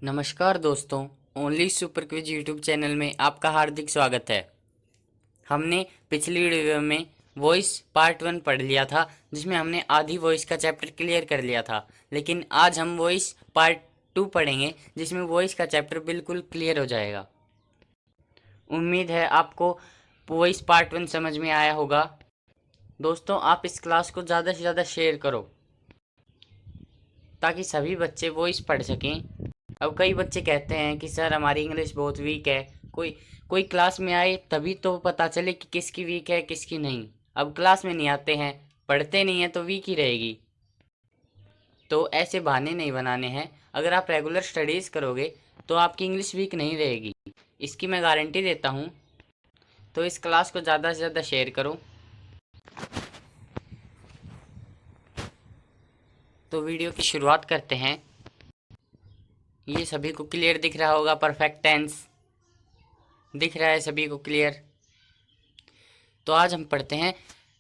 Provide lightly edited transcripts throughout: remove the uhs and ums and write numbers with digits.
नमस्कार दोस्तों, only super quiz YouTube channel में आपका हार्दिक स्वागत है। हमने पिछली वीडियो में वॉइस पार्ट 1 पढ़ लिया था, जिसमें हमने आधी वॉइस का चैप्टर क्लियर कर लिया था। लेकिन आज हम वॉइस पार्ट 2 पढ़ेंगे, जिसमें वॉइस का चैप्टर बिल्कुल क्लियर हो जाएगा। उम्मीद है आपको वॉइस पार्ट 1 समझ में आया होगा। दोस्तों, आप इस क्लास को ज़्यादा से ज़्यादा शेयर करो ताकि सभी बच्चे वॉइस पढ़ सकें। अब कई बच्चे कहते हैं कि सर हमारी इंग्लिश बहुत वीक है। कोई कोई क्लास में आए तभी तो पता चले कि किसकी वीक है किसकी नहीं। अब क्लास में नहीं आते हैं, पढ़ते नहीं हैं, तो वीक ही रहेगी। तो ऐसे बहाने नहीं बनाने हैं। अगर आप रेगुलर स्टडीज़ करोगे तो आपकी इंग्लिश वीक नहीं रहेगी, इसकी मैं गारंटी देता हूँ। तो इस क्लास को ज़्यादा से ज़्यादा शेयर करो। तो वीडियो की शुरुआत करते हैं। ये सभी को क्लियर दिख रहा होगा, परफेक्ट टेंस दिख रहा है सभी को क्लियर। तो आज हम पढ़ते हैं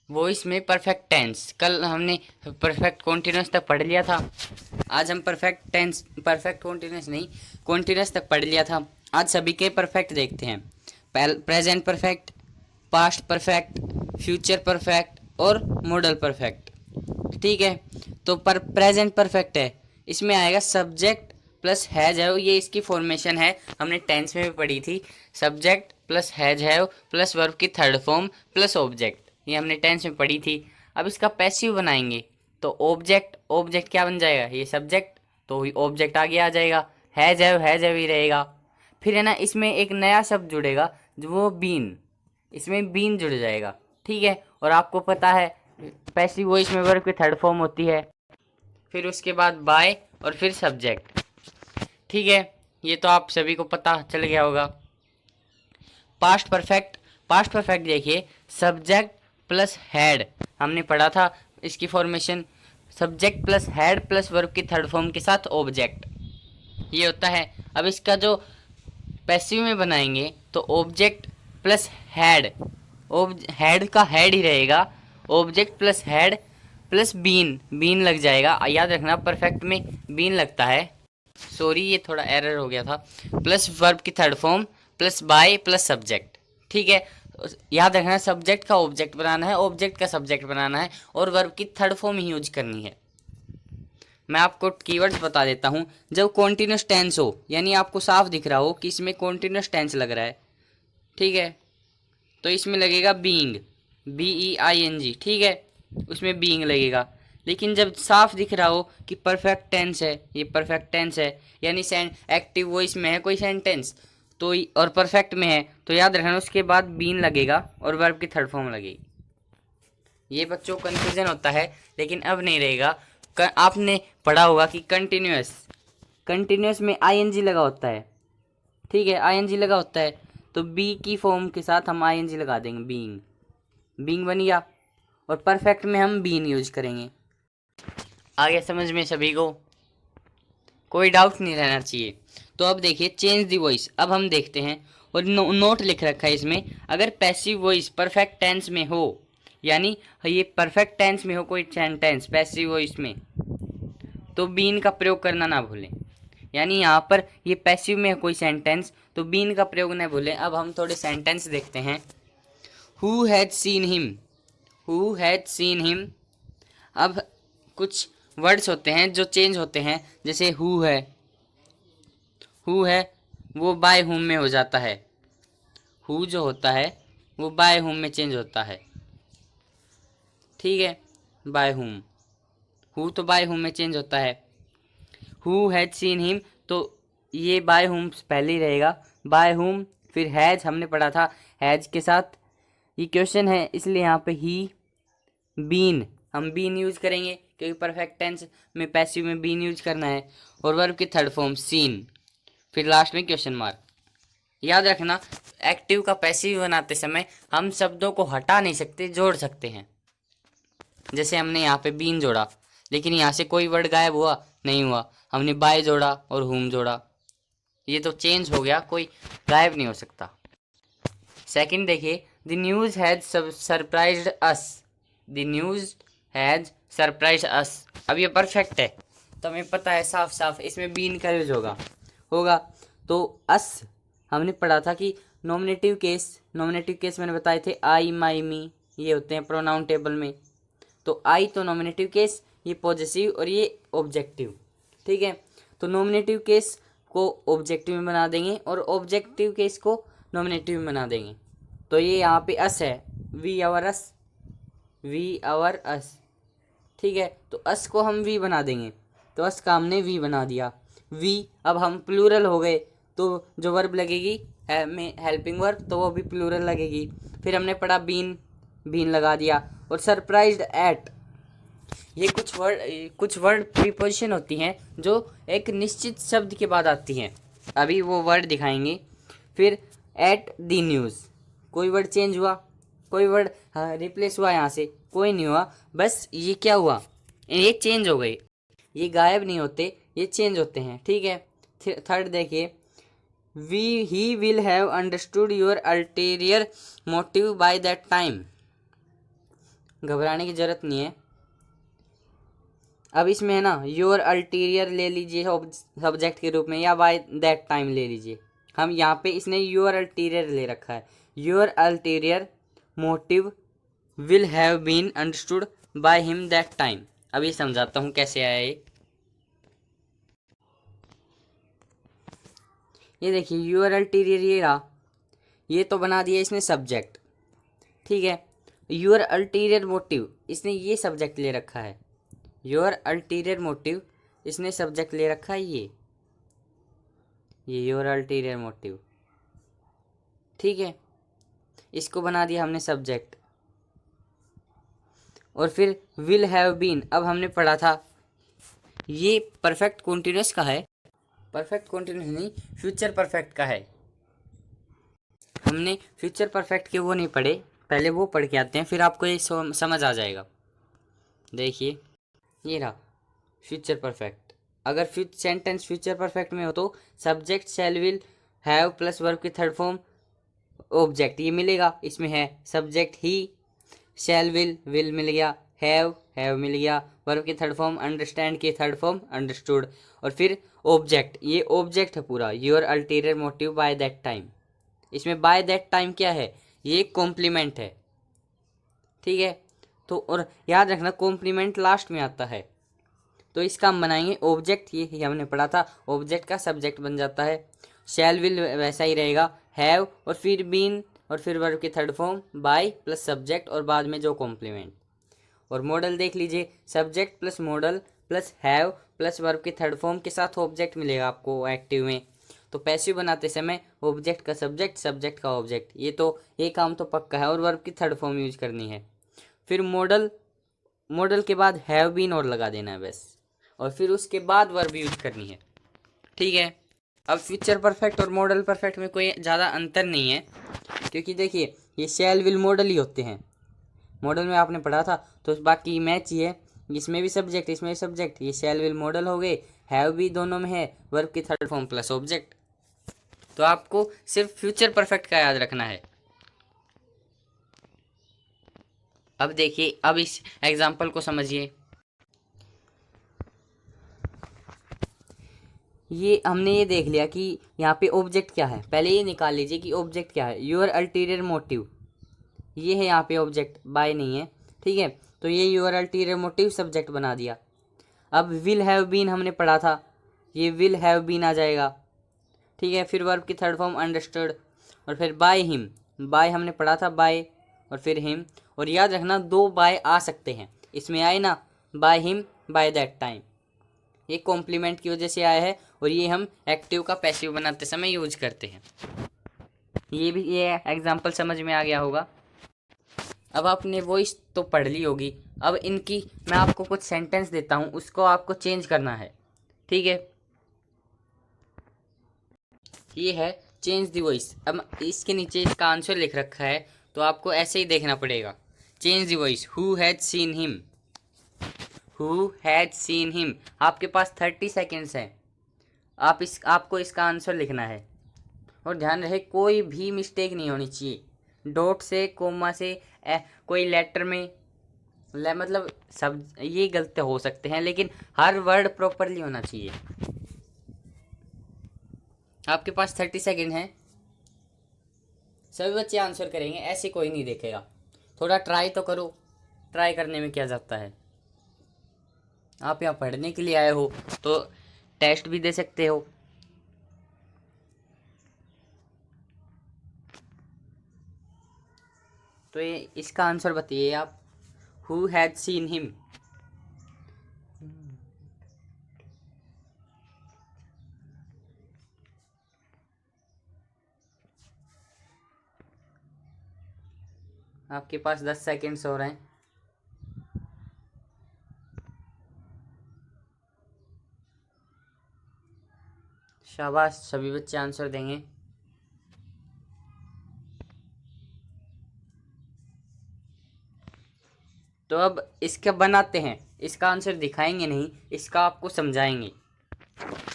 वॉइस में परफेक्ट टेंस। कल हमने परफेक्ट कॉन्टिन्यूस तक पढ़ लिया था। आज हम परफेक्ट कॉन्टिन्यूस नहीं, कॉन्टिन्यूस तक पढ़ लिया था। आज सभी के परफेक्ट देखते हैं। Present perfect, past perfect, future perfect और मॉडल परफेक्ट। ठीक है, तो प्रेजेंट परफेक्ट है, इसमें आएगा सब्जेक्ट प्लस हैज हैव। ये इसकी फॉर्मेशन है, हमने टेंस में भी पढ़ी थी। Subject plus has have plus verb की थर्ड फॉर्म प्लस ऑब्जेक्ट, ये हमने टेंस में पढ़ी थी। अब इसका पैसिव बनाएंगे तो ऑब्जेक्ट क्या बन जाएगा, ये सब्जेक्ट, तो ऑब्जेक्ट आगे आ जाएगा। हैज हैव ही रहेगा। फिर है ना, इसमें एक नया शब्द जुड़ेगा जो वो बीन, इसमें बीन जुड़ जाएगा। ठीक है, और आपको पता है पैसिव वॉइस में वर्ब की थर्ड फॉर्म होती है। फिर उसके बाद बाय और फिर सब्जेक्ट। ठीक है, ये तो आप सभी को पता चल गया होगा। पास्ट परफेक्ट देखिए, सब्जेक्ट प्लस हैड हमने पढ़ा था। इसकी formation subject plus had plus verb की थर्ड फॉर्म के साथ ऑब्जेक्ट, ये होता है। अब इसका जो पैसिव में बनाएंगे तो ऑब्जेक्ट प्लस हैड, हैड का हैड ही रहेगा। Object plus had plus been लग जाएगा। याद रखना परफेक्ट में बीन लगता है। सॉरी, ये थोड़ा एरर हो गया था। प्लस वर्ब की third form plus by plus subject. ठीक है, याद रखना सब्जेक्ट का ऑब्जेक्ट बनाना है, ऑब्जेक्ट का सब्जेक्ट बनाना है और वर्ब की थर्ड फॉर्म ही यूज करनी है। मैं आपको कीवर्ड्स बता देता हूँ। जब कॉन्टिन्यूस टेंस हो, यानी आपको साफ दिख रहा हो कि इसमें कॉन्टिन्यूस टेंस लग रहा है, ठीक है, तो इसमें लगेगा बीइंग, BEING। ठीक है, उसमें बीइंग लगेगा। लेकिन जब साफ दिख रहा हो कि परफेक्ट टेंस है, ये परफेक्ट टेंस है, यानी एक्टिव वॉइस में है कोई सेंटेंस तो, और परफेक्ट में है, तो याद रखना उसके बाद बीन लगेगा और वर्ब की थर्ड फॉर्म लगेगी। ये बच्चों को कन्फ्यूजन होता है, लेकिन अब नहीं रहेगा। आपने पढ़ा होगा कि कंटिन्यूस में ING लगा होता है। ठीक है, ING लगा होता है, तो बी की फॉर्म के साथ हम ING लगा देंगे, बीइंग बन गया। और परफेक्ट में हम बीन यूज करेंगे। आगे समझ में सभी को कोई डाउट नहीं रहना चाहिए। तो अब देखिए चेंज दी वॉइस, अब हम देखते हैं। और नोट लिख रखा है इसमें, अगर पैसिव वॉइस परफेक्ट टेंस में हो, यानी ये परफेक्ट टेंस में हो कोई सेंटेंस पैसिव वॉइस में, तो बीन का प्रयोग करना ना भूलें। यानी यहाँ पर ये पैसिव में है कोई सेंटेंस, तो बीन का प्रयोग ना भूलें। अब हम थोड़े सेंटेंस देखते हैं। Who had seen him. अब कुछ वर्ड्स होते हैं जो चेंज होते हैं, जैसे हु है वो बाय हुम में हो जाता है। हु जो होता है वो बाय हुम में चेंज होता है। ठीक है, बाय हुम, हु तो बाय हुम में चेंज होता है। हु हैड सीन हिम, तो ये बाय हुम पहले ही रहेगा। बाय हुम, फिर हैज हमने पढ़ा था, हैज के साथ ये क्वेश्चन है, इसलिए यहाँ पे ही बीन, हम बीन यूज करेंगे क्योंकि परफेक्ट टेंस में पैसिव में बीन यूज करना है। और वर्ब की थर्ड फॉर्म सीन, फिर लास्ट में क्वेश्चन मार्क। याद रखना एक्टिव का पैसिव बनाते समय हम शब्दों को हटा नहीं सकते, जोड़ सकते हैं। जैसे हमने यहाँ पे बीन जोड़ा, लेकिन यहाँ से कोई वर्ड गायब हुआ नहीं हुआ, हमने बाय जोड़ा और हुम जोड़ा, ये तो चेंज हो गया, कोई गायब नहीं हो सकता। सेकंड देखिए, the news has surprised us. The news has surprised us. अब ये परफेक्ट है तो हमें पता है साफ साफ इसमें बीन का यूज होगा। होगा। तो अस हमने पढ़ा था कि नॉमिनेटिव केस मैंने बताए थे आई, माई, मी, ये होते हैं प्रोनाउन टेबल में। तो आई तो नॉमिनेटिव केस, ये पॉजेसिव और ये ऑब्जेक्टिव, ठीक है। तो नॉमिनेटिव केस को ऑब्जेक्टिव में बना देंगे और ऑब्जेक्टिव केस को नॉमिनेटिव में बना देंगे। तो ये यहाँ पे अस है, वी आवर अस, ठीक है। तो अस को हम वी बना देंगे, तो अस का हमने वी बना दिया। वी अब हम प्लूरल हो गए, तो जो वर्ब लगेगी में हेल्पिंग वर्ब, तो वो भी प्लूरल लगेगी। फिर हमने पढ़ा बीन लगा दिया। और सरप्राइज्ड एट, ये कुछ वर्ड प्रीपोजिशन होती हैं जो एक निश्चित शब्द के बाद आती हैं, अभी वो वर्ड दिखाएंगे। फिर एट दी न्यूज़, कोई वर्ड चेंज हुआ, कोई वर्ड रिप्लेस हुआ, यहाँ से कोई नहीं हुआ, बस ये क्या हुआ, ये चेंज हो गए, ये गायब नहीं होते, ये चेंज होते हैं, ठीक है। थर्ड देखिए, ही will have understood your ulterior motive by that time, घबराने की जरूरत नहीं है। अब इसमें है ना, योर अल्टीरियर ले लीजिए सब्जेक्ट के रूप में, या बाय दैट टाइम ले लीजिए। हम यहाँ पे इसने योर अल्टीरियर ले रखा है। Your ulterior motive will have been understood by him that time. अब ये समझाता हूँ कैसे आया ये देखिए, योर अल्टीरियर ये रहा, ये तो बना दिया इसने सब्जेक्ट, ठीक है। योर अल्टीरियर मोटिव, इसने ये सब्जेक्ट ले रखा है। योर अल्टीरियर मोटिव, इसने सब्जेक्ट ले रखा है ये योर अल्टीरियर मोटिव, ठीक है। इसको बना दिया हमने सब्जेक्ट। और फिर विल हैव बीन, अब हमने पढ़ा था ये परफेक्ट कॉन्टिन्यूस का है, परफेक्ट कॉन्टिन्यूस नहीं, फ्यूचर परफेक्ट का है। हमने फ्यूचर परफेक्ट के वो नहीं पढ़े, पहले वो पढ़ के आते हैं, फिर आपको ये समझ आ जाएगा। देखिए ये रहा फ्यूचर परफेक्ट। अगर सेंटेंस फ्यूचर परफेक्ट में हो तो subject shell will have plus verb की थर्ड फॉर्म ऑब्जेक्ट, ये मिलेगा। इसमें है सब्जेक्ट ही, शैल विल मिल गया, हैव मिल गया, वर्ब की थर्ड फॉर्म अंडरस्टैंड की थर्ड फॉर्म अंडरस्टूड, और फिर ऑब्जेक्ट, ये ऑब्जेक्ट है पूरा, your ulterior motive by that time. इसमें बाय दैट टाइम क्या है, ये कॉम्प्लीमेंट है, ठीक है। तो और याद रखना कॉम्प्लीमेंट लास्ट में आता है, तो इसका हम बनाएंगे ऑब्जेक्ट, ये हमने पढ़ा था, ऑब्जेक्ट का सब्जेक्ट बन जाता है। शैल विल वैसा ही रहेगा, हैव और फिर बीन और फिर वर्ब की third form by plus subject और बाद में जो कॉम्प्लीमेंट। और मॉडल देख लीजिए, subject plus model plus have plus verb की थर्ड फॉर्म के साथ ऑब्जेक्ट मिलेगा आपको एक्टिव में। तो पैसिव बनाते समय ऑब्जेक्ट का सब्जेक्ट, सब्जेक्ट का ऑब्जेक्ट, ये काम तो पक्का है, और वर्ब की थर्ड फॉर्म यूज करनी है। फिर मॉडल के बाद हैव बीन और लगा देना है बस, और फिर उसके बाद वर्ब यूज करनी है, ठीक है। अब फ्यूचर परफेक्ट और मॉडल परफेक्ट में कोई ज़्यादा अंतर नहीं है, क्योंकि देखिए ये शैल विल मॉडल ही होते हैं, मॉडल में आपने पढ़ा था, तो बाकी मैच ही है, इसमें भी सब्जेक्ट इसमें भी सब्जेक्ट, ये शैल विल मॉडल हो गए, हैव भी दोनों में है, वर्ब की थर्ड फॉर्म प्लस ऑब्जेक्ट। तो आपको सिर्फ फ्यूचर परफेक्ट का याद रखना है। अब देखिए, अब इस एग्जाम्पल को समझिए। ये हमने ये देख लिया कि यहाँ पे ऑब्जेक्ट क्या है, पहले ये निकाल लीजिए कि ऑब्जेक्ट क्या है। योर अल्टीरियर मोटिव, ये है यहाँ पे ऑब्जेक्ट, बाय नहीं है, ठीक है। तो ये योर अल्टीरियर मोटिव सब्जेक्ट बना दिया। अब विल हैव बीन हमने पढ़ा था, ये विल हैव बीन आ जाएगा, ठीक है। फिर वर्ब की थर्ड फॉर्म अंडरस्टूड, और फिर बाय हिम, बाय हमने पढ़ा था, बाय और फिर हिम। और याद रखना दो बाय आ सकते हैं, इसमें आए ना, bye him by that time, ये कॉम्प्लीमेंट की वजह से आया है, और ये हम एक्टिव का पैसिव बनाते समय यूज करते हैं। ये एग्जाम्पल समझ में आ गया होगा। अब आपने वॉइस तो पढ़ ली होगी, अब इनकी मैं आपको कुछ सेंटेंस देता हूँ, उसको आपको चेंज करना है, ठीक है। ये है चेंज द वॉइस। अब इसके नीचे इसका आंसर लिख रखा है, तो आपको ऐसे ही देखना पड़ेगा। Change the voice, who has seen him, who has seen him. आपके पास 30 सेकेंड्स हैं, आपको इसका आंसर लिखना है। और ध्यान रहे कोई भी मिस्टेक नहीं होनी चाहिए, डॉट से, कोमा से, कोई लेटर में मतलब सब ये गलत हो सकते हैं, लेकिन हर वर्ड प्रॉपरली होना चाहिए। आपके पास 30 सेकेंड हैं। सभी बच्चे आंसर करेंगे, ऐसे कोई नहीं देखेगा। थोड़ा ट्राई तो करो, ट्राई करने में क्या जाता है। आप यहाँ पढ़ने के लिए आए हो तो टेस्ट भी दे सकते हो। तो ये इसका आंसर बताइए आप। Who has seen him? आपके पास 10 सेकेंड्स हो रहे हैं। शाबाश, सभी बच्चे आंसर देंगे। तो अब इसका बनाते हैं, इसका आंसर दिखाएंगे नहीं, इसका आपको समझाएंगे।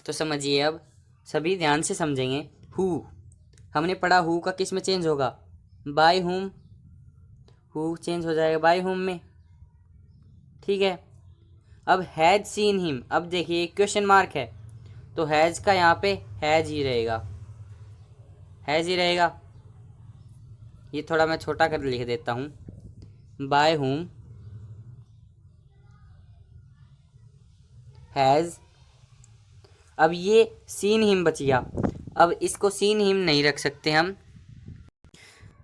तो समझिए, अब सभी ध्यान से समझेंगे। हु, हमने पढ़ा हु का किस में चेंज होगा? बाय हुम। हु चेंज हो जाएगा बाय हुम में, ठीक है। अब हैज सीन हिम, अब देखिए क्वेश्चन मार्क है तो हैज का यहाँ पे हैज ही रहेगा, हैज ही रहेगा। ये थोड़ा मैं छोटा कर लिख देता हूँ। बाय हुम हैज, अब ये सीन हिम बच गया। अब इसको सीन हिम नहीं रख सकते हम।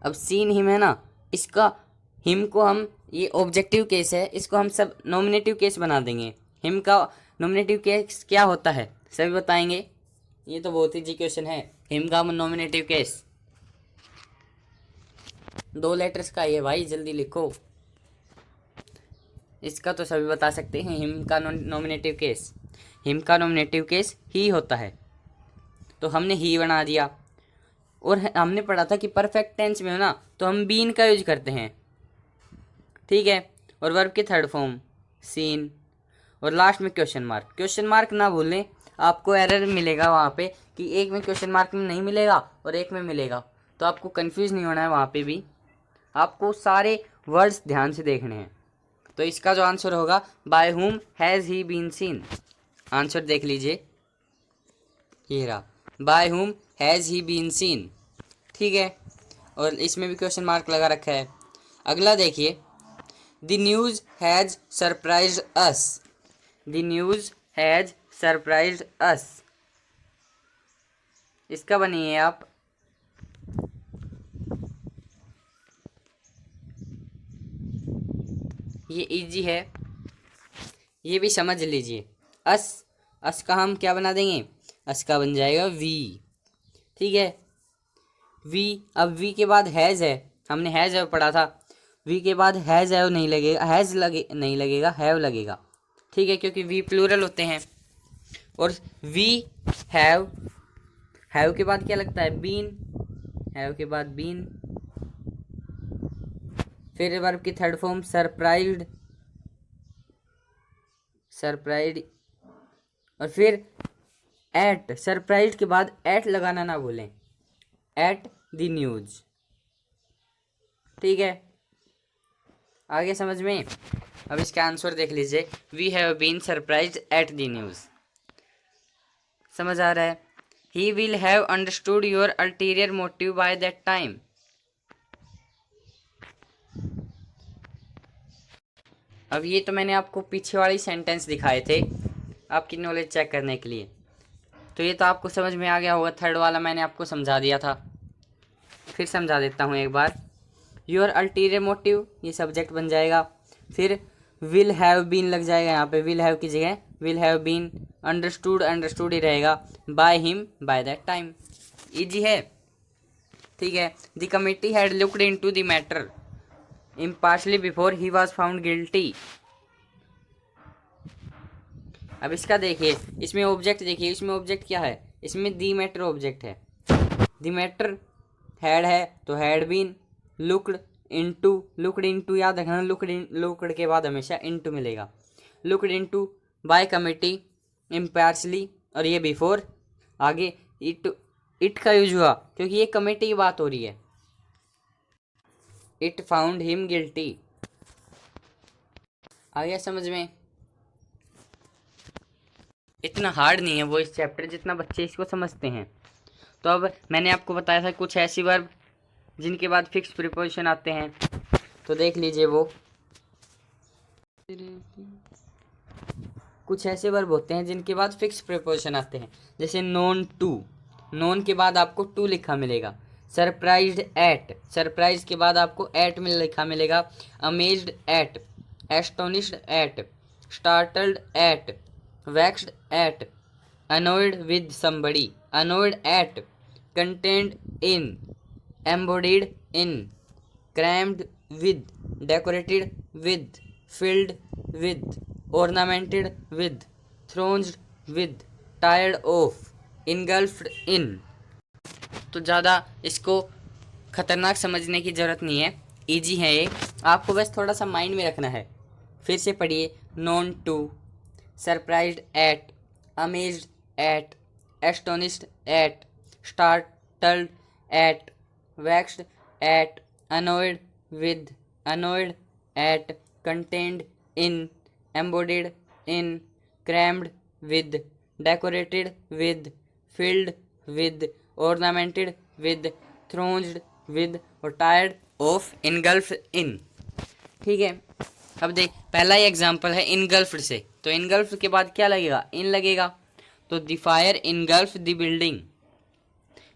अब सीन हिम है ना, इसका हिम को हम, ये ऑब्जेक्टिव केस है, इसको हम सब नॉमिनेटिव केस बना देंगे। हिम का नॉमिनेटिव केस क्या होता है सभी बताएंगे। ये तो बहुत ही जी क्वेश्चन है। हिम का नॉमिनेटिव केस 2 लेटर्स का ये भाई, जल्दी लिखो। इसका तो सभी बता सकते हैं। हिम का नॉमिनेटिव केस, हिम का नॉमिनेटिव केस ही होता है। तो हमने ही बना दिया। और हमने पढ़ा था कि परफेक्ट टेंस में हो ना तो हम बीन का यूज करते हैं, ठीक है। और वर्ब की थर्ड फॉर्म सीन, और लास्ट में क्वेश्चन मार्क। क्वेश्चन मार्क ना भूलें, आपको एरर मिलेगा वहाँ पे कि एक में क्वेश्चन मार्क में नहीं मिलेगा और एक में मिलेगा, तो आपको कंफ्यूज नहीं होना है। वहाँ पे भी आपको सारे वर्ड्स ध्यान से देखने हैं। तो इसका जो आंसर होगा, by whom has he been seen. Answer देख लीजिए, ये रहा, bye whom has he been scene, ठीक है। और इसमें भी क्वेश्चन मार्क लगा रखा है। अगला देखिए, the news has surprised us. The news has surprised us, इसका बनिए आप। ये इजी है, ये भी समझ लीजिए। अस, अस का हम क्या बना देंगे? अस का बन जाएगा वी, ठीक है। वी, अब वी के बाद हैज़ है, हमने हैज़ है पढ़ा था। वी के बाद हैज़ है नहीं लगेगा, हैज़ लगे नहीं लगेगा, हैव लगेगा, ठीक है, क्योंकि वी प्लूरल होते हैं। और वी हैव, हैव के बाद क्या लगता है? बीन, हैव के बाद बीन। फिर वर्ब की थर्ड फॉर्म सरप्राइज्ड, सरप्राइज्ड। और फिर एट, सरप्राइज्ड के बाद एट लगाना ना भूलें, एट द न्यूज़, ठीक है। आगे समझ में? अब इसका आंसर देख लीजिए, we have been surprised at the news. समझ आ रहा है? He will have understood your ulterior motive by that time. अब ये तो मैंने आपको पीछे वाली सेंटेंस दिखाए थे आपकी नॉलेज चेक करने के लिए, तो ये तो आपको समझ में आ गया होगा। थर्ड वाला मैंने आपको समझा दिया था, फिर समझा देता हूँ एक बार। योर अल्टीरियर मोटिव, ये सब्जेक्ट बन जाएगा। फिर विल हैव बीन लग जाएगा यहाँ पे, विल हैव की जगह will have been. Understood, understood ही रहेगा। By him, by that time. Easy है, ठीक है। The committee had looked into the matter impartially before he was found guilty. अब इसका देखिए, इसमें ऑब्जेक्ट देखिए, इसमें ऑब्जेक्ट क्या है? इसमें दी मैटर ऑब्जेक्ट है। दी मैटर हैड है तो had been, looked into, looked into याद रखना, लुक्ड के बाद हमेशा इनटू मिलेगा। Looked into by committee impartially, और ये बिफोर, आगे इट का यूज हुआ क्योंकि ये कमेटी की बात हो रही है। It found him guilty. आ गया समझ में? इतना हार्ड नहीं है वो इस चैप्टर, जितना बच्चे इसको समझते हैं। तो अब मैंने आपको बताया था कुछ ऐसी वर्ब जिनके बाद फिक्स प्रीपोजिशन आते हैं, तो देख लीजिए वो कुछ ऐसे वर्ब होते हैं जिनके बाद फिक्स प्रीपोजिशन आते हैं, जैसे नोन टू, नोन के बाद आपको टू लिखा मिलेगा। सरप्राइज्ड एट, सरप्राइज के बाद आपको एट में लिखा मिलेगा। Amazed at, astonished at, startled at, vexed at, annoyed with somebody, annoyed at, content in, embodied in, crammed with, decorated with, filled with, ornamented with, throned with, tired of, engulfed in। तो ज़्यादा इसको खतरनाक समझने की ज़रूरत नहीं है, easy है ये, आपको बस थोड़ा सा माइंड में रखना है। फिर से पढ़िए, known to, surprised at, amazed at, astonished at, startled at, vexed at, annoyed with, annoyed at, contained in, embodied in, crammed with, decorated with, filled with, ornamented with, throned with और tired of, engulfed in। ठीक है, अब देख पहला ही example है engulfed से, तो engulfed के बाद क्या लगेगा, in लगेगा, तो the fire engulfed the building।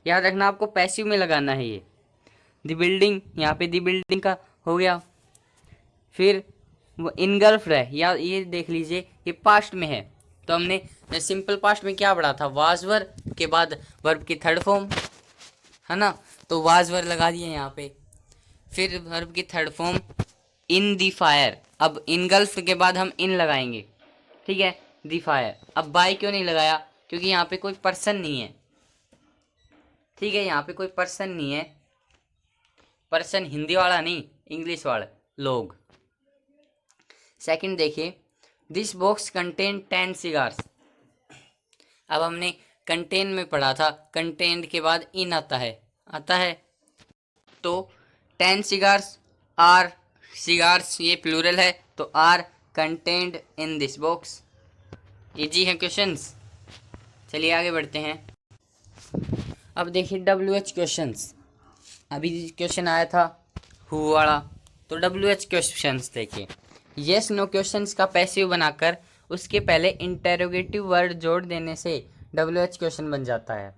याद रखना आपको पैसिव में लगाना है ये, the building, यहाँ पे the building का हो गया। फिर वो इनगल्फ्ड है, या ये देख लीजिए ये पास्ट में है, तो हमने सिंपल पास्ट में क्या पढ़ा था, वाज वर के बाद वर्ब की थर्ड फॉर्म है ना, तो वाज वर लगा दिए यहाँ पे। फिर वर्ब की third form in the fire, अब इनगल्फ के बाद हम इन लगाएंगे, ठीक है, दी फायर। अब बाय क्यों नहीं लगाया, क्योंकि यहाँ पे कोई पर्सन नहीं है, ठीक है, यहाँ पे कोई पर्सन नहीं है, पर्सन हिंदी वाला नहीं, इंग्लिश वाला, लोग। सेकंड देखिए, दिस बॉक्स कंटेन 10 सिगार्स। अब हमने कंटेन में पढ़ा था, कंटेन के बाद इन आता है, तो 10 सिगार्स, आर सिगार्स ये प्लूरल है, तो are contained in this box. Easy है क्वेश्चंस, चलिए आगे बढ़ते हैं। अब देखिए WH क्वेश्चंस, अभी क्वेश्चन आया था हु वाला, तो WH क्वेश्चंस देखिए, यस नो क्वेश्चंस का पैसिव बनाकर उसके पहले इंटेरोगेटिव वर्ड जोड़ देने से WH क्वेश्चन बन जाता है।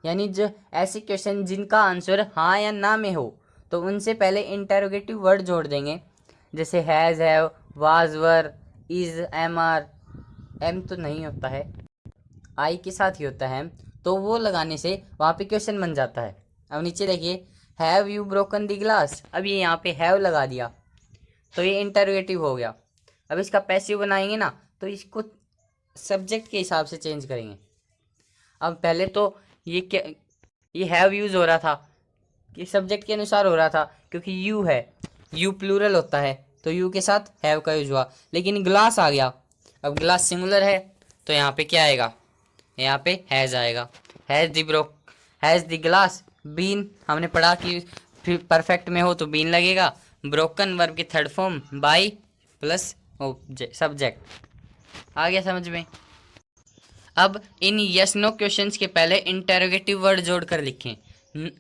यानी जो ऐसे क्वेश्चन जिनका आंसर हाँ या ना में हो, तो उनसे पहले इंटेरोगेटिव वर्ड जोड़ देंगे, जैसे has, have, was, were, is, am, are, am तो नहीं होता है, आई के साथ ही होता है, तो वो लगाने से वहाँ पे क्वेश्चन बन जाता है। अब नीचे देखिए, have you broken the glass, अब ये यहाँ पे हैव लगा दिया, तो ये इंटरोगेटिव हो गया। अब इसका पैसिव बनाएंगे ना, तो इसको सब्जेक्ट के हिसाब से चेंज करेंगे। अब पहले तो ये क्या, ये हैव यूज़ हो रहा था, कि सब्जेक्ट के अनुसार हो रहा था, क्योंकि यू है, यू प्लूरल होता है, तो यू के साथ हैव का यूज हुआ। लेकिन ग्लास आ गया, अब ग्लास सिंगुलर है, तो यहाँ पे क्या आएगा, यहाँ पे हैज़ आएगा। हैज़ द ग्लास बीन, हमने पढ़ा कि परफेक्ट में हो तो बीन लगेगा। ब्रोकन वर्ब की third form by plus subject. आ गया समझ में। अब इन यस नो क्वेश्चंस के पहले इंटेरोगेटिव वर्ड जोड़कर लिखें,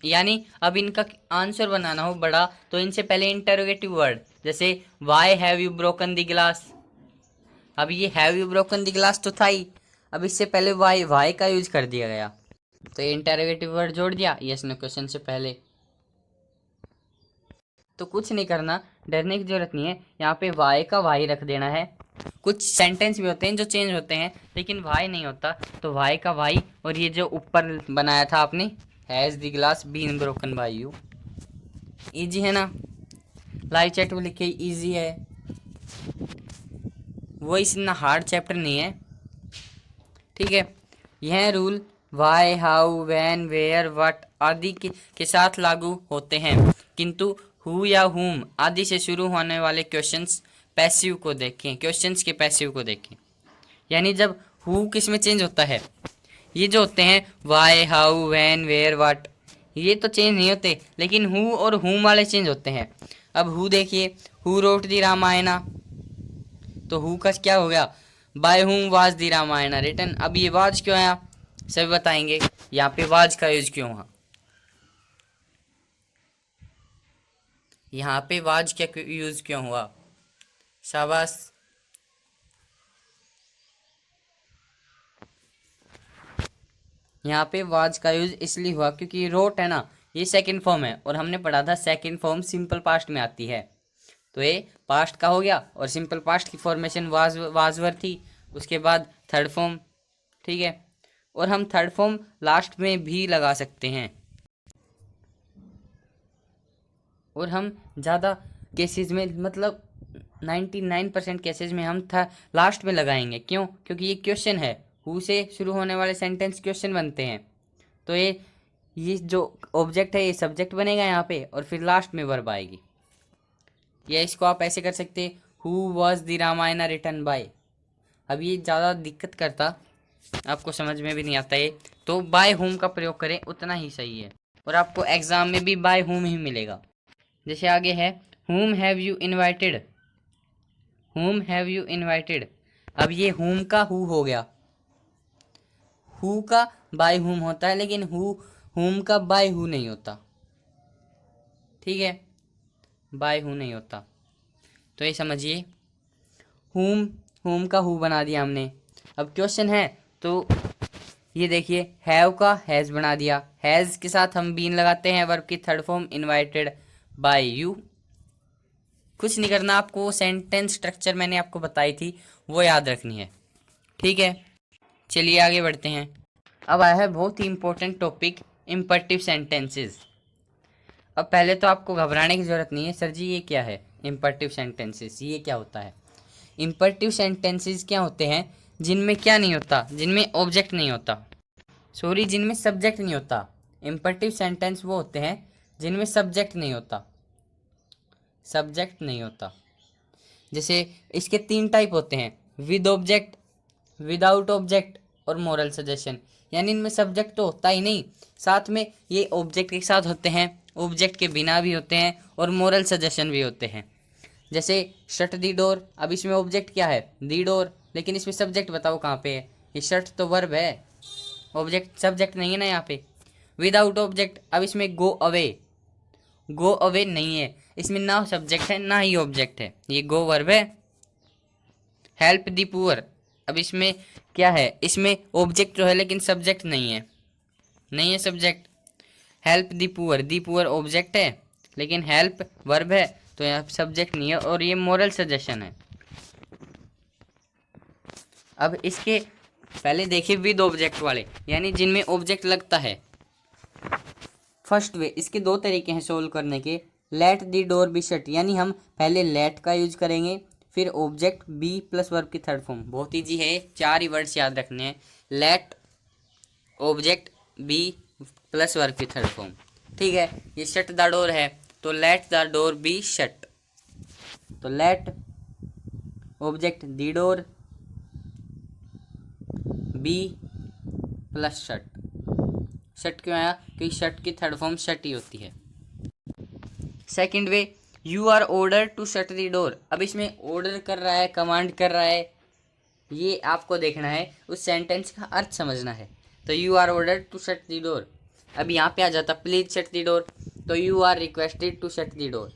यानी अब इनका आंसर बनाना हो बड़ा, तो इनसे पहले इंटेरोगेटिव वर्ड, जैसे why have you broken the glass. अब ये have you broken the glass तो था ही, अब इससे पहले वाई का यूज कर दिया गया, तो ये इंटेरोगेटिव वर्ड जोड़ दिया यस नो क्वेश्चन से पहले। तो कुछ नहीं करना, डरने की जरूरत नहीं है, यहाँ पे वाई का वाई रख देना है। कुछ सेंटेंस भी होते हैं जो चेंज होते हैं, लेकिन वाई नहीं होता, तो वाई का वाई, और ये जो ऊपर बनाया था आपने, has the glass been broken by you. Easy है ना, लाइव चैट में लिखे इजी है, वो इतना हार्ड चैप्टर नहीं है, ठीक है। यह rule why, how, when, where, what आदि के साथ लागू होते हैं, किंतु हु या हुम आदि से शुरू होने वाले क्वेश्चंस पैसिव को देखें, क्वेश्चंस के पैसिव को देखें। यानी जब हु किस में चेंज होता है, ये जो होते हैं why, how, when, where, what, ये तो चेंज नहीं होते, लेकिन हु और हुम वाले चेंज होते हैं। अब हु देखिए, हु रोट दी रामायणा, तो हु का क्या हो गया, by whom was the Ramayana written. अब ये वाज क्यों आया, सभी बताएंगे यहाँ पे वाज का यूज क्यों हुआ, यहाँ पे वाज क्या यूज क्यों हुआ। शाबाश। यहाँ पे वाज का यूज इसलिए हुआ क्योंकि रोट है ना, ये सेकंड फॉर्म है और हमने पढ़ा था सेकंड फॉर्म सिंपल पास्ट में आती है। तो ये पास्ट का हो गया और सिंपल पास्ट की फॉर्मेशन वाजवर थी, उसके बाद थर्ड फॉर्म। ठीक है, और हम थर्ड फॉर्म लास्ट में भी लगा सकते हैं, और हम ज़्यादा केसेस में मतलब 99% केसेस में हम था लास्ट में लगाएंगे। क्यों? क्योंकि ये क्वेश्चन है, हु से शुरू होने वाले सेंटेंस क्वेश्चन बनते हैं। तो ये जो ऑब्जेक्ट है ये सब्जेक्ट बनेगा यहाँ पे और फिर लास्ट में वर्ब आएगी। या इसको आप ऐसे कर सकते हैं, who was the Ramayana written by. अब ये ज़्यादा दिक्कत करता, आपको समझ में भी नहीं आता है, तो बाय होम का प्रयोग करें, उतना ही सही है। और आपको एग्जाम में भी बाय होम ही मिलेगा। जैसे आगे है, whom have you invited, whom have you invited। अब ये whom का who हो गया, who का by whom होता है, लेकिन whom का by who नहीं होता। ठीक है, by who नहीं होता। तो ये समझिए, whom का who बना दिया हमने। अब क्वेश्चन है तो ये देखिए, हैव का हैज़ बना दिया, हैज़ के साथ हम बीन लगाते हैं, वर्ब की third form invited bye you. कुछ नहीं करना आपको, सेंटेंस स्ट्रक्चर मैंने आपको बताई थी वो याद रखनी है। ठीक है, चलिए आगे बढ़ते हैं। अब आया है बहुत ही इंपॉर्टेंट टॉपिक, इम्परेटिव सेंटेंसेस। अब पहले तो आपको घबराने की ज़रूरत नहीं है, सर जी ये क्या है इम्परेटिव सेंटेंसेस, ये क्या होता है। इम्परेटिव सेंटेंसेस क्या होते हैं, जिनमें क्या नहीं होता, जिनमें ऑब्जेक्ट नहीं होता, सॉरी जिनमें सब्जेक्ट नहीं होता। इम्परेटिव सेंटेंस वो होते हैं जिनमें सब्जेक्ट नहीं होता, सब्जेक्ट नहीं होता। जैसे इसके 3 टाइप होते हैं, विद ऑब्जेक्ट, विदाउट ऑब्जेक्ट और मोरल सजेशन। यानी इनमें सब्जेक्ट तो होता ही नहीं, साथ में ये ऑब्जेक्ट के साथ होते हैं, ऑब्जेक्ट के बिना भी होते हैं और मोरल सजेशन भी होते हैं। जैसे शट दी डोर, अब इसमें ऑब्जेक्ट क्या है, दी डोर, लेकिन इसमें सब्जेक्ट बताओ कहाँ पे है, ये शट तो वर्ब है, ऑब्जेक्ट सब्जेक्ट नहीं है ना यहाँ पे। विदाउट ऑब्जेक्ट, अब इसमें गो अवे, गो अवे नहीं है, इसमें ना सब्जेक्ट है ना ही ऑब्जेक्ट है, ये गो वर्ब है। हेल्प दी पुअर, अब इसमें क्या है, इसमें ऑब्जेक्ट तो है लेकिन सब्जेक्ट नहीं है, नहीं है subject. Help the poor object है लेकिन हेल्प वर्ब है, तो यहाँ सब्जेक्ट नहीं है, और ये मोरल सजेशन है। अब इसके पहले देखिए विद ऑब्जेक्ट वाले, यानी जिनमें ऑब्जेक्ट लगता है। फर्स्ट वे, इसके 2 तरीके हैं सोल्व करने के। Let the door be shut, यानी हम पहले लेट का यूज करेंगे, फिर ऑब्जेक्ट बी प्लस वर्ब की थर्ड फॉर्म। बहुत ईजी है, 4 ही वर्ड्स याद रखने हैं, let, object, be plus verb की थर्ड फॉर्म। ठीक है, ये शट द डोर है तो let the door be shut, तो let object the door be plus shut. Shut क्यों आया, क्योंकि शट की थर्ड फॉर्म शट ही होती है। Second way, you are order to shut the door, अब इसमें ऑर्डर कर रहा है, कमांड कर रहा है, ये आपको देखना है, उस सेंटेंस का अर्थ समझना है। तो you are order to shut the door, अब यहाँ पे आ जाता प्लीज शट द डोर, तो you are requested to shut the door.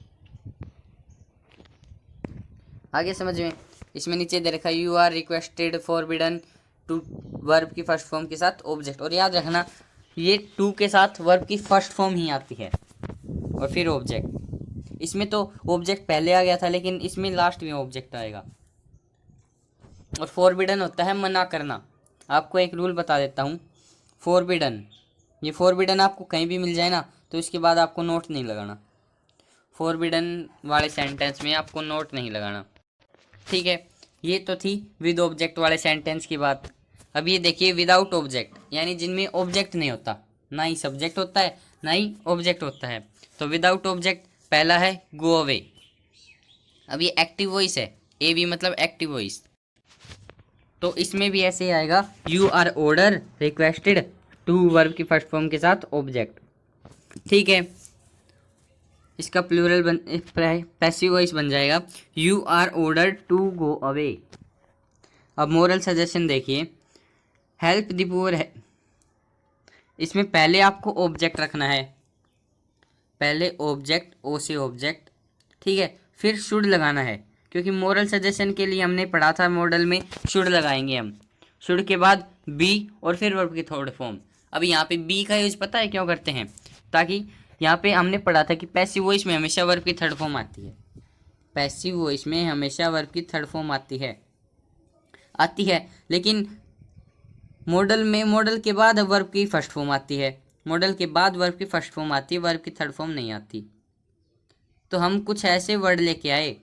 आगे समझ में, इसमें नीचे दे रखा you are requested forbidden to, verb की फर्स्ट फॉर्म के साथ ऑब्जेक्ट, और याद रखना ये टू के साथ वर्ब की फर्स्ट फॉर्म ही आती है और फिर ऑब्जेक्ट। इसमें तो ऑब्जेक्ट पहले आ गया था लेकिन इसमें लास्ट में ऑब्जेक्ट आएगा। और फॉरबिडन होता है मना करना। आपको एक रूल बता देता हूँ, फॉरबिडन, ये फॉरबिडन आपको कहीं भी मिल जाए ना तो इसके बाद आपको नोट नहीं लगाना, फॉरबिडन वाले सेंटेंस में आपको नोट नहीं लगाना। ठीक है, ये तो थी विद ऑब्जेक्ट वाले सेंटेंस की बात। अब ये देखिए विदाउट ऑब्जेक्ट, यानी जिनमें ऑब्जेक्ट नहीं होता, ना ही सब्जेक्ट होता है ना ही ऑब्जेक्ट होता है। तो विदाउट ऑब्जेक्ट पहला है गो अवे, अब ये एक्टिव वॉइस है, ए बी मतलब एक्टिव वॉइस, तो इसमें भी ऐसे ही आएगा, you are order requested to verb की फर्स्ट फॉर्म के साथ ऑब्जेक्ट। ठीक है, इसका प्लूरल पैसिव वॉइस बन जाएगा, you are order to go away. अब मोरल सजेशन देखिए, हेल्प द पुअर है, इसमें पहले आपको ऑब्जेक्ट रखना है, पहले ऑब्जेक्ट, ओ से ऑब्जेक्ट, ठीक है। फिर शुड लगाना है, क्योंकि मोरल सजेशन के लिए हमने पढ़ा था मॉडल में शुड लगाएंगे हम। शुड के बाद बी और फिर वर्ब की थर्ड फॉर्म। अब यहाँ पे बी का यूज पता है क्यों करते हैं? ताकि यहाँ पे हमने पढ़ा था कि पैसिव वॉइस में हमेशा वर्ब की थर्ड फॉर्म आती है, पैसिव वॉइस में हमेशा वर्ब की थर्ड फॉर्म आती है, लेकिन मॉडल में मॉडल के बाद वर्ब की फर्स्ट फॉर्म आती है, मॉडल के बाद वर्ब की फर्स्ट फॉर्म आती है, वर्ब की थर्ड फॉर्म नहीं आती। तो हम कुछ ऐसे वर्ड लेके आए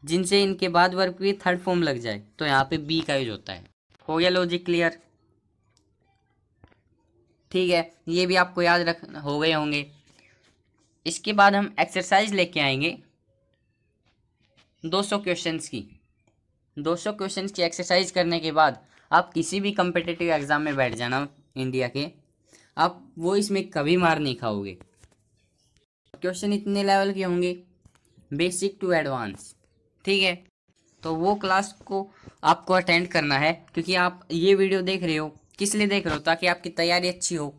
जिनसे इनके बाद वर्ब की थर्ड फॉर्म लग जाए, तो यहाँ पे बी का यूज होता है। हो गया लॉजिक क्लियर? ठीक है, ये भी आपको याद रख हो गए होंगे। इसके बाद हम एक्सरसाइज लेके आएंगे 200 क्वेश्चंस की। 200 क्वेश्चंस की एक्सरसाइज करने के बाद आप किसी भी कम्पिटिटिव एग्जाम में बैठ जाना इंडिया के, आप वो इसमें कभी मार नहीं खाओगे। क्वेश्चन इतने लेवल के होंगे, बेसिक टू एडवांस, ठीक है। तो वो क्लास को आपको अटेंड करना है, क्योंकि आप ये वीडियो देख रहे हो, किस लिए देख रहे हो? ताकि आपकी तैयारी अच्छी हो,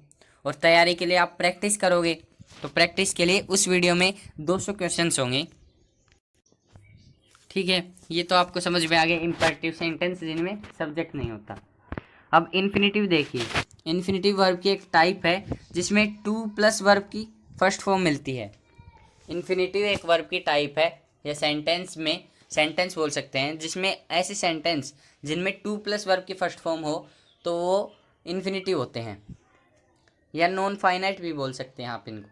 और तैयारी के लिए आप प्रैक्टिस करोगे। तो प्रैक्टिस के लिए उस वीडियो में 200 क्वेश्चंस होंगे, ठीक है। ये तो आपको समझ में आ गया, इंपैरेटिव सेंटेंस जिनमें सब्जेक्ट नहीं होता। अब इन्फिनेटिव देखिए, इन्फिनेटिव वर्ब की एक टाइप है जिसमें टू प्लस वर्ब की फर्स्ट फॉर्म मिलती है। इन्फिनेटिव एक वर्ब की टाइप है, या सेंटेंस में सेंटेंस बोल सकते हैं, जिसमें ऐसे सेंटेंस जिनमें टू प्लस वर्ब की फर्स्ट फॉर्म हो तो वो इन्फिनेटिव होते हैं, या नॉन फाइनाइट भी बोल सकते हैं आप इनको।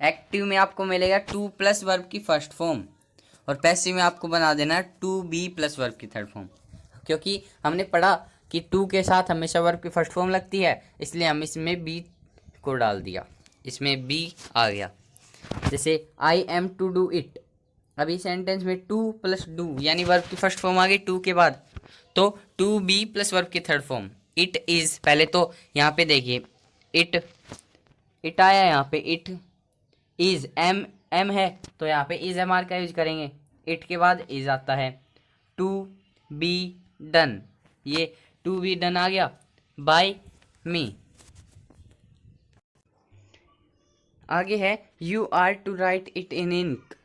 एक्टिव में आपको मिलेगा टू प्लस वर्ब की फर्स्ट फॉर्म, और पैसिव में आपको बना देना टू बी प्लस वर्ब की थर्ड फॉर्म, क्योंकि हमने पढ़ा कि टू के साथ हमेशा वर्ब की फर्स्ट फॉर्म लगती है, इसलिए हम इसमें बी को डाल दिया, इसमें बी आ गया। जैसे I am to do it, अभी सेंटेंस में टू प्लस डू यानी वर्ब की फर्स्ट फॉर्म आ गई टू के बाद, तो टू बी प्लस वर्ब की थर्ड फॉर्म। इट इज, पहले तो यहाँ पे देखिए इट आया, यहाँ पे इट इज, एम है तो यहाँ पे इज एम आर का यूज करेंगे। इट के बाद इज आता है। टू बी डन, ये टू बी डन आ गया बाय मी। आगे है you are to write it in ink,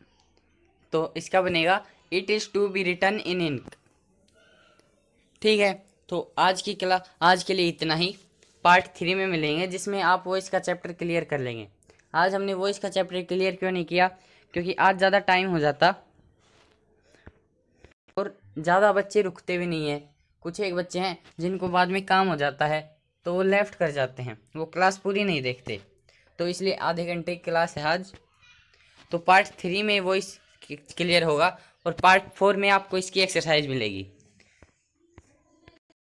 तो इसका बनेगा it is to be written in ink, ठीक है। तो आज के लिए इतना ही। पार्ट 3 में मिलेंगे, जिसमें आप वॉइस का चैप्टर क्लियर कर लेंगे। आज हमने वॉइस का चैप्टर क्लियर क्यों नहीं किया? क्योंकि आज ज़्यादा टाइम हो जाता और ज़्यादा बच्चे रुकते भी नहीं हैं। कुछ एक बच्चे हैं जिनको बाद में काम हो जाता है तो वो लेफ्ट कर जाते हैं, वो क्लास पूरी नहीं देखते, तो इसलिए आधे घंटे की क्लास है आज। तो पार्ट 3 में वॉइस क्लियर होगा, और पार्ट 4 में आपको इसकी एक्सरसाइज मिलेगी।